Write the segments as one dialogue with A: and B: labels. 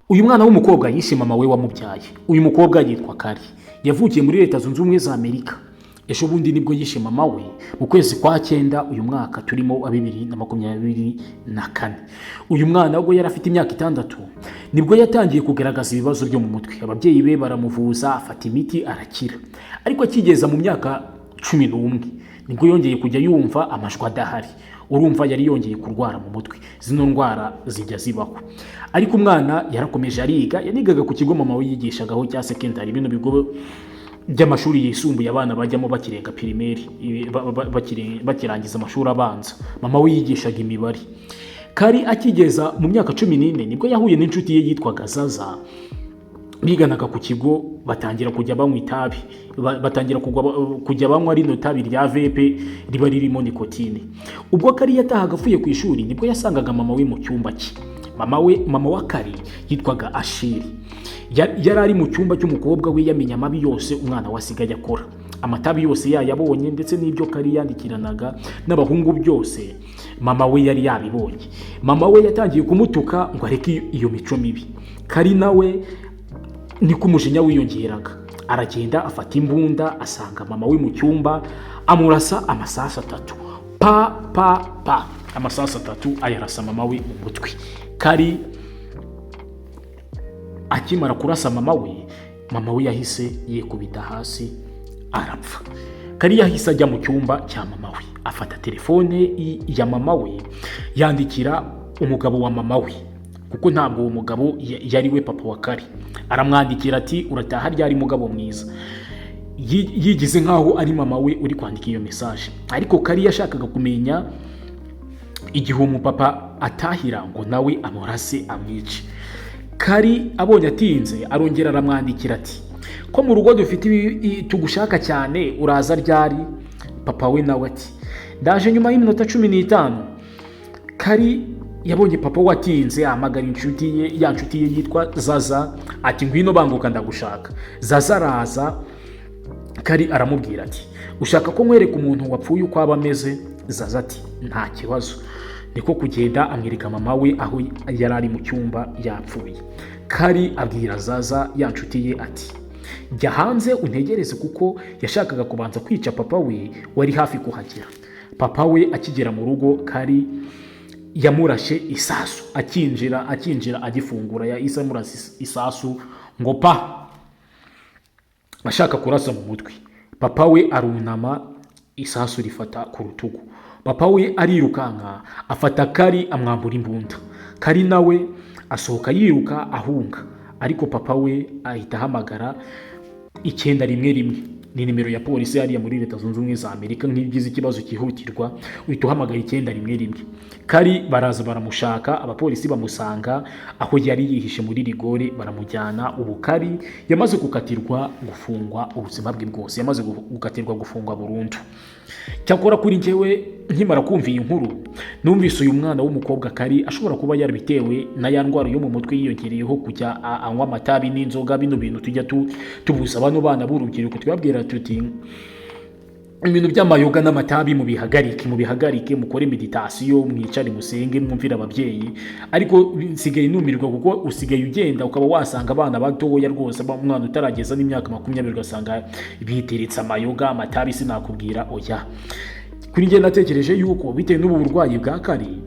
A: Uyu mwana w'umukobwa yishe mama we wamubyaye. Uyu mukobwa yitwa Kari, yavukiye muri Leta Zunze Ubumwe za Amerika. Ejo bundi nibwo yishe mama we mu kwezi kwa 9 uyu mwaka turimo wa 2024. Uyu mwana ubwo yari afite imyaka 6 nibwo yatangiye kugaragaza ibibazo byo mu mutwe. Ababyeyi be baramuvuza, afata imiti arakira, ariko akigeza mu myaka 11 nibwo yongeye kujya yumva amajwi adahari. Urumva yari yongeye kurwara mu mutwe. Zino ndwara zijya zibaho, ariko umwana yarakomeje ariga. Yanigaga ku kigo mama we yigishagaho cya secondary, bino bigo by'amashuri yisumbuye abana bajyamo bakirenga primaire, bakirangiza amashuri abanza. Mama we yigishaga imibare. Kari akigeza mu myaka 14 nibwo yahuye n'inshuti ye yitwaga Zaza. Biganaga ku kigo, batangira kujya banywa itabi, batangira kujya banywa rino tabi rya vape riba ririmo nikotine. Ubwo Kari yatahaga avuye ku ishuri nibwo yasangaga mama we mu cyumba cye. Mama wa Kari yitwaga Ashiri. Yari ari mu cyumba cy'umukobwa we, yamenya amabi yose umwana wasigaye akora. Amatabi yose yayabonye, ndetse n'ibyo Kari yandikiranaga n'abahungu byose mama we yari yabibonye. Mama we yatangiye kumutuka ngo areke iyo mico mibi. Kari nawe niko umujinya wiyongeraga. Aragenda afata imbunda, asanga mama we mu cyumba, amurasa amasasu 3. Pa amasasu 3 ayarasa mama we mu mutwe. Kari akimara kurasa mama we yahise yikubita hasi arapfa. Kari yahise ajya mu cyumba cya mama we, afata telefone ya mama we, yandikira umugabo wa mama we, kuko ntabwo uwo mugabo yari we papa wa Kari. Aramwandikira ati urataha ryari mugabo mwiza. Yigize nkaho ari mama we uri kwandika iyo message, ariko Kari yashakaga kumenya igihe umupapa atahira ngo nawe amurase amwice. Kari abonye atinze arongera aramwandikira ati ko mu rugo dufite tugushaka cyane, uraza ryari? Papa we nawe ati ndaje nyuma y'iminota 15. Kari yabonye papa watinze, amagara inshuti ye, ya nshuti ye yitwa Zaza, ati ngwino banguka ndagushaka. Zaza araza. Kari aramubwira ati ushaka ko nkwereka umuntu wapfuye uko aba ameze? Zaza ati nta kibazo. Niko kugenda amwereka mama we aho yari ari mu cyumba yapfuye. Kari abwira Zaza, ya nshuti ye, ati jya hanze untegereze, kuko yashakaga kubanza kwica papa we wari hafi kuhagera. Papa we akigera mu rugo, Kari yamurashe isasu. Akinjira agifungura yahise amurasa isasu ngo pa, ashaka kurasa mu mutwe. Papa we arunama, isasu rifata ku rutugu. Papa we arirukanka afata Kari amwambura imbunda. Kari nawe asohoka yiruka ahunga, ariko papa we ahita ahamagara 911. Ni nimero ya polisi hariya muri Leta Zunze Ubumwe za Amerika. Nk'igize ikibazo cyihutirwa uhita uhamagara 911. Kari baraza baramushaka, abapolisi bamusanga aho yari yihishe muri rigore, baramujyana. Ubu Kari yamaze gukatirwa gufungwa ubuzima bwe bwose, yamaze gukatirwa gufungwa burundu. Cyakora kuri njyewe nkimara kumva iyi nkuru, numvise uyu mwana w'umukobwa Kari ashobora kuba yarabitewe na ya ndwara yo mu mutwe yiyongereyeho kujya anywa amatabi n'inzoga. Bino bintu tujya tubuza bano bana b'urubyiruko, twabwira tuti ibintu by'amayoga n'amatabi mubihagarike, mukore meditation, mwicare musenge, mwumvira ababyeyi. Ariko nsigaye numirwa kuko usigaye ugenda ukaba wasanga abana batoya rwose, umwana utarageza n'imyaka 20 ugasanga biteretse amayoga, amatabi. Sinakubwira oya. Kuri njye natekereje yuko bitewe n'ubu burwayi bwa Kari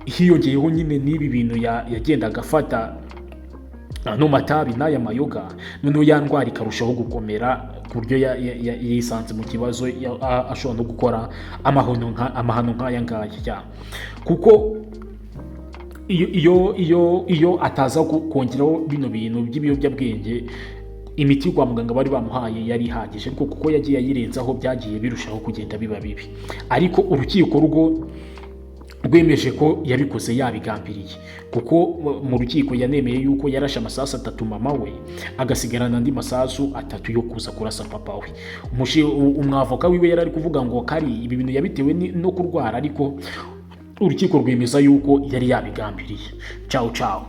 A: hiyongeyeho nyine n'ibi bintu yagendaga afata no matabi n'aya mayoga, noneho ya ndwara ikarushaho gukomera ku buryo yisanze mu kibazo, ashobora no gukora amahano nk'aya ngaya. Kuko iyo ataza kongeraho bino bintu by'ibiyobyabwenge, imiti kwa muganga bari bamuhaye yari ihagije, ariko kuko yagiye ayirenzaho byagiye birushaho kugenda biba bibi. Ariko urukiko rwemeje ko yabikoze yabigambiriye, kuko mu rukiko yanemeye yuko yarashe amasasu 3 mama we, agasigarana andi masasu 3 yo kuza kurasa papa we. Umwavoka wiwe yari ari kuvuga ngo Kari ibi bintu yabitewe no kurwara, ariko urukiko rwemeza yuko yari yabigambiriye. Ciao.